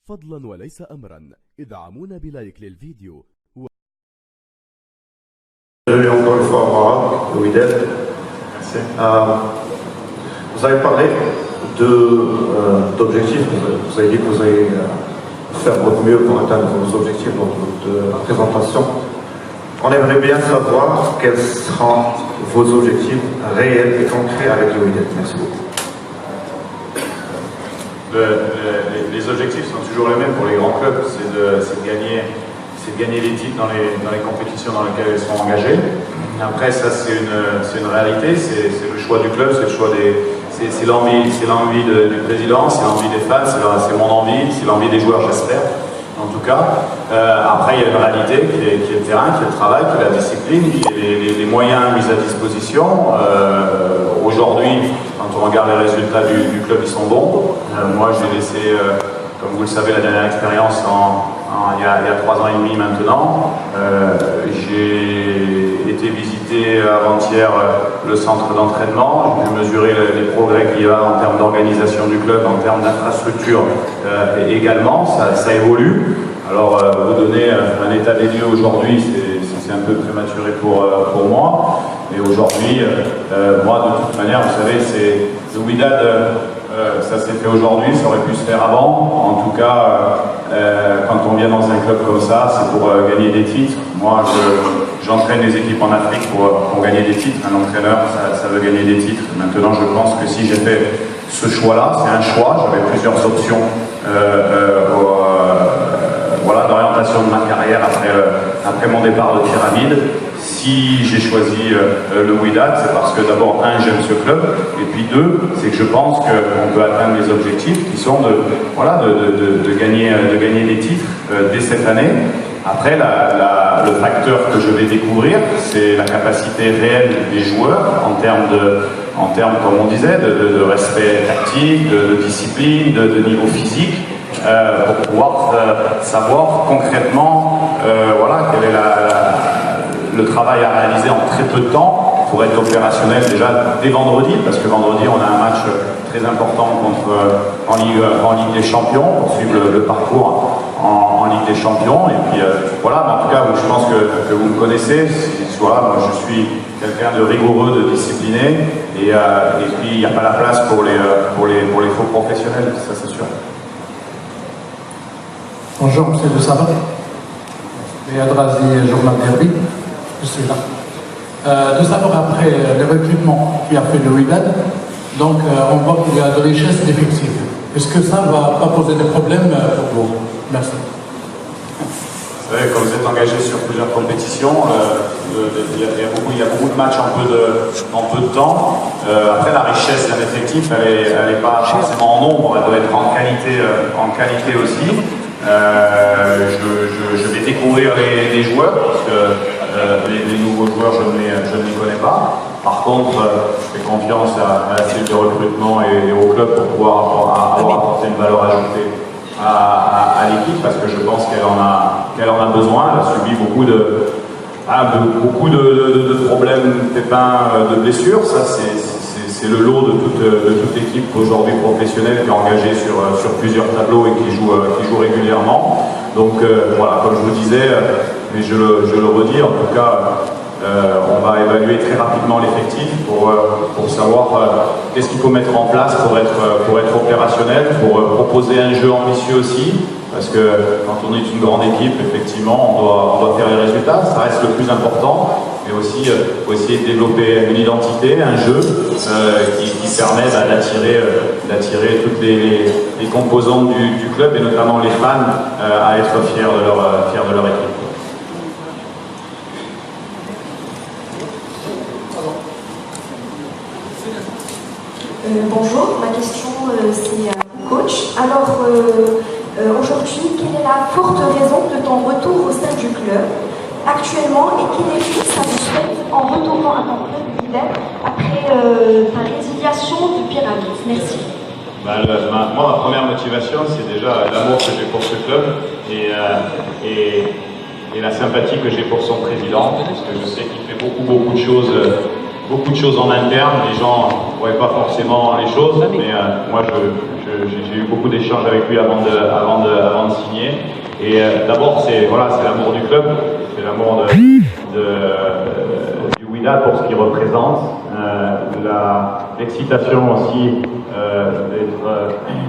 فضلا وليس أمرا ادعمونا بلايك للفيديو. Encore une fois, Maroc, le Wydad. Merci. Vous avez parlé d'objectifs. Vous avez dit que vous allez faire votre mieux pour atteindre vos objectifs dans votre présentation. On aimerait bien savoir quels seront vos objectifs réels et concrets avec le Wydad. Merci beaucoup. Les objectifs sont toujours les mêmes pour les grands clubs, c'est de gagner les titres dans les compétitions dans lesquelles ils sont engagés. Après, ça c'est une réalité, c'est le choix du club, c'est le choix c'est l'envie du président, c'est l'envie des fans, c'est mon envie, c'est l'envie des joueurs, j'espère. En tout cas, après il y a une réalité qui est le terrain, qui est le travail, qui est la discipline, qui est les moyens mis à disposition. Aujourd'hui, quand on regarde les résultats du club, ils sont bons. Moi, j'ai laissé, comme vous le savez, la dernière expérience il y a 3 ans et demi maintenant. J'ai été visiter avant-hier le centre d'entraînement. J'ai pu mesurer les progrès qu'il y a en termes d'organisation du club, en termes d'infrastructure également. Ça évolue. Alors, vous donner un état des lieux aujourd'hui, c'est un peu prématuré pour moi. Et aujourd'hui, moi, de toute manière, vous savez, c'est le Wydad, ça s'est fait aujourd'hui, ça aurait pu se faire avant. En tout cas, quand on vient dans un club comme ça, c'est pour gagner des titres. Moi, j'entraîne les équipes en Afrique pour gagner des titres. Un entraîneur, ça veut gagner des titres. Maintenant, je pense que si j'ai fait ce choix-là, c'est un choix, j'avais plusieurs options d'orientation de ma carrière après mon départ de Pyramide. Si j'ai choisi le Wydad, c'est parce que d'abord, j'aime ce club, et puis 2, c'est que je pense qu'on peut atteindre les objectifs qui sont de gagner des titres dès cette année. Après, le facteur que je vais découvrir, c'est la capacité réelle des joueurs en termes, comme on disait, de respect tactique, de discipline, de niveau physique, pour pouvoir savoir concrètement quel est le travail à réaliser en très peu de temps pour être opérationnel déjà dès vendredi, parce que vendredi on a un match très important en Ligue des Champions, pour suivre le parcours en Ligue des Champions. Et puis voilà, mais en tout cas, je pense que vous me connaissez. Moi je suis quelqu'un de rigoureux, de discipliné, et puis il n'y a pas la place pour les faux professionnels, ça c'est sûr. Bonjour, M. de Sabat. Et Adrazi, journal Derby. Je suis là. De savoir après les recrutements qui a fait le Wydad, donc on voit qu'il y a de richesse d'effectifs. Est-ce que ça ne va pas poser des problèmes pour vous? Merci. Vous savez, quand vous êtes engagé sur plusieurs compétitions, il y a beaucoup de matchs en peu de temps. Après, la richesse d'un effectif, elle n'est pas forcément en nombre, elle doit être en qualité aussi. Je vais découvrir les joueurs, parce que les nouveaux joueurs, je ne les connais pas. Par contre, je fais confiance à la cellule de recrutement et au club pour pouvoir avoir apporté une valeur ajoutée à l'équipe, parce que je pense qu'elle en a besoin. Elle a subi beaucoup de problèmes, pépins, de blessures. Ça, c'est le lot de toute l'équipe aujourd'hui professionnelle qui est engagée sur plusieurs tableaux et qui joue régulièrement. Donc voilà, comme je vous disais, mais je le redis, en tout cas, on va évaluer très rapidement l'effectif pour savoir qu'est-ce qu'il faut mettre en place pour être opérationnel, pour proposer un jeu ambitieux aussi. Parce que quand on est une grande équipe, effectivement, on doit faire les résultats, ça reste le plus important, mais aussi faut essayer de développer une identité, un jeu qui permet d'attirer toutes les composantes du club, et notamment les fans, à être fiers de leur équipe. Bonjour, ma question c'est au coach. Alors, aujourd'hui, quelle est la forte raison de ton retour au sein du club actuellement, et quel effet ça vous souhaite en retournant à ton club Wydad après ta résiliation de Pyramide? Merci. Moi, ma première motivation, c'est déjà l'amour que j'ai pour ce club et la sympathie que j'ai pour son président, parce que je sais qu'il fait beaucoup de choses en interne. Les gens ne voient pas forcément les choses, mais moi j'ai eu beaucoup d'échanges avec lui avant de signer. Et d'abord, c'est l'amour du club, c'est l'amour du Wydad pour ce qu'il représente, l'excitation aussi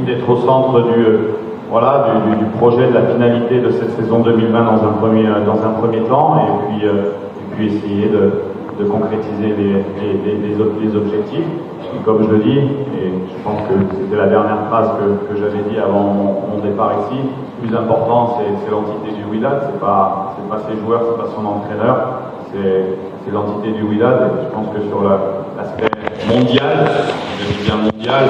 d'être au centre du projet de la finalité de cette saison 2020 dans un premier temps, et puis essayer de concrétiser les objectifs. Et comme je le dis, et je pense que c'était la dernière phrase que j'avais dit avant mon départ ici, le plus important c'est l'entité du Wydad, c'est pas ses joueurs, c'est pas son entraîneur, c'est l'entité du Wydad. Et je pense que sur l'aspect mondial, je dis bien mondial,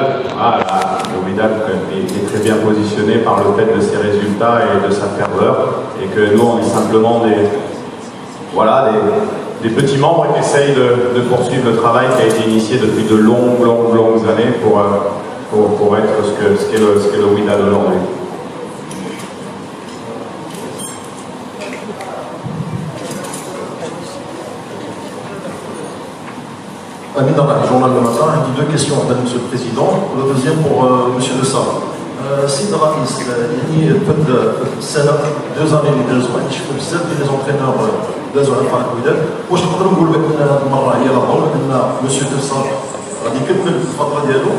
le Wydad est très bien positionné par le fait de ses résultats et de sa ferveur, et que nous on est simplement des petits membres qui essayent de poursuivre le travail qui a été initié depuis de longues années pour être ce qu'est le Wydad aujourd'hui. Amis dans la journal le matin, il dit deux questions à M. le Président. Le deuxième pour M. De Sarr. سيد الرئيس يعني فد السنه 2 années اللي دازوا شفنا بزاف ديال لي زونترينور دازوا على فريق الوداد واش نقدروا نقولوا بان هذه المره هي الاضرب ان مسيو دو سار غادي يكمل الفتره ديالو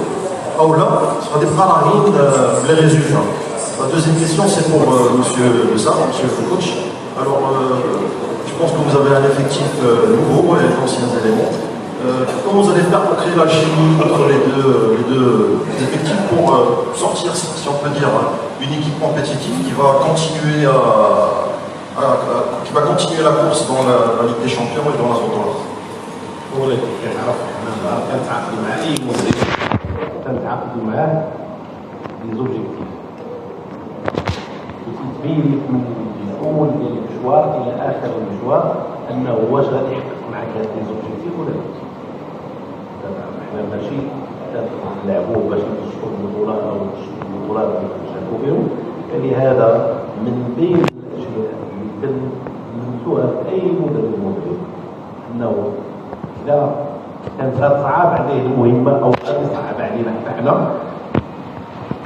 او لا غادي يبقى راهين بلي ريزولتا. La deuxième question c'est pour monsieur De Sarr, monsieur le coach. Alors je pense que vous avez un effectif nouveau et d'anciens éléments. Comment vous allez faire pour créer la chimie entre les deux effectifs pour sortir, si on peut dire, une équipe compétitive qui va continuer la course dans la Ligue des Champions et dans la Zone d'Or. تنتعاقدوا معاه لي زوبجيكتيف وتبين لك من الاول ديال المشوار الى اخر المشوار انه واش غادي يحقق معك هاد لي زوبجيكتيف ولا لا. احنا ماشي نلعبوا باش نكسبوا البطوله او البطولات اللي كنشاركوا بهم، فلهذا من بين الاشياء اللي كنلمسوها في اي مدرب انه اذا كانت غتصعب عليه المهمه او غادي تصعب علينا حنا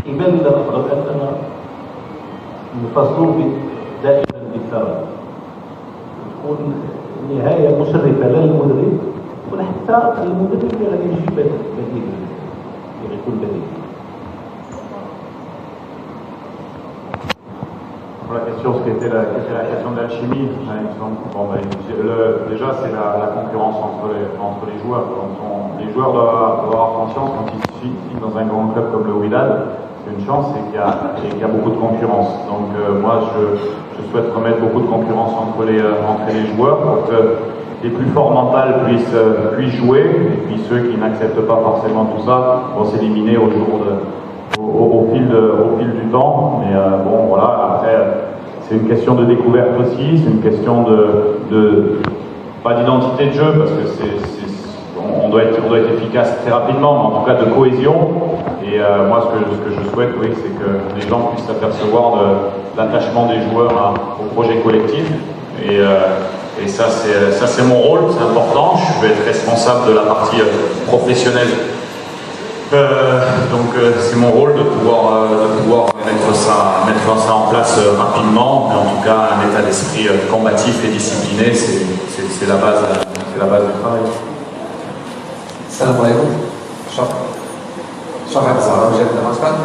يبان لنا الافضل اننا نفصلوا دائما بالثرى تكون النهايه مشرفه لا للمدرب ولا حتى المدرب اللي غادي يجيب بديل اللي غيكون بديل. La question, c'était la question de l'alchimie. Déjà, c'est la concurrence entre les joueurs. Les joueurs doivent avoir conscience quand ils signent dans un grand club comme le Wydad, c'est une chance, c'est qu'il y a beaucoup de concurrence. Donc moi, je souhaite remettre beaucoup de concurrence entre les joueurs pour que les plus forts mentales puissent jouer, et puis ceux qui n'acceptent pas forcément tout ça vont s'éliminer au fil du temps. Mais bon, voilà, après, c'est une question de découverte aussi, c'est une question pas d'identité de jeu, parce que on doit être efficace très rapidement, mais en tout cas de cohésion. Et moi, ce que je souhaite, oui, c'est que les gens puissent s'apercevoir de l'attachement des joueurs au projet collectif. Et ça, c'est mon rôle, c'est important. Je vais être responsable de la partie professionnelle. Donc c'est mon rôle de pouvoir mettre ça en place rapidement, mais en tout cas un état d'esprit combatif et discipliné, c'est la base du travail. السلام عليكم. شكرا على مجال المسكن.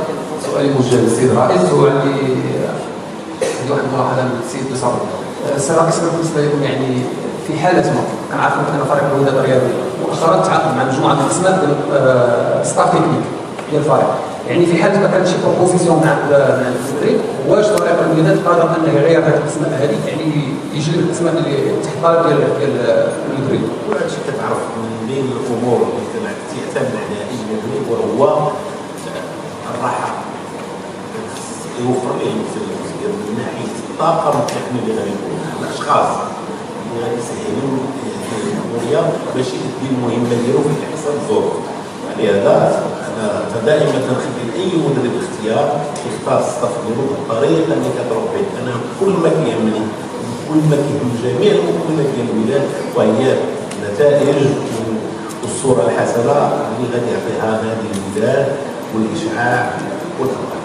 سؤالي موجه للسيد الرئيس، هو عندي واحد الملاحظه من السيد دو صابر. السيد الرئيس بالنسبه لكم يعني في حاله ما كنعرفوا ان فريق الوداد الرياضي مؤخرا تعاقد مع مجموعه من القسمات ستاف تكنيك ديال الفريق، يعني في حاله ما كانت شي بروبوزيسيون مع المدرب، واش فريق الوداد قادر انه يغير هذه القسمات هذه، يعني يجلب القسمات اللي تحت الطلب ديال المدرب؟ وهذا الشيء كتعرف من بين الامور اللي تعتمد على اي مدرب وهو الراحه، يوفر ليه من ناحيه الطاقم التقني اللي غادي يكون الاشخاص اللي غادي يسهلوا الامور باش يدي المهمه ديالو في احسن الظروف. لهذا انا دائما كنخلي اي مدرب اختيار يختار الصف ديالو بالطريقه اللي كتروح به. انا كل ما كيهمني كل ما كيهم جميع المكونات ديال الوداد وهي النتائج والصوره الحسنه اللي غادي يعطيها نادي الوداد والاشعاع والأموال.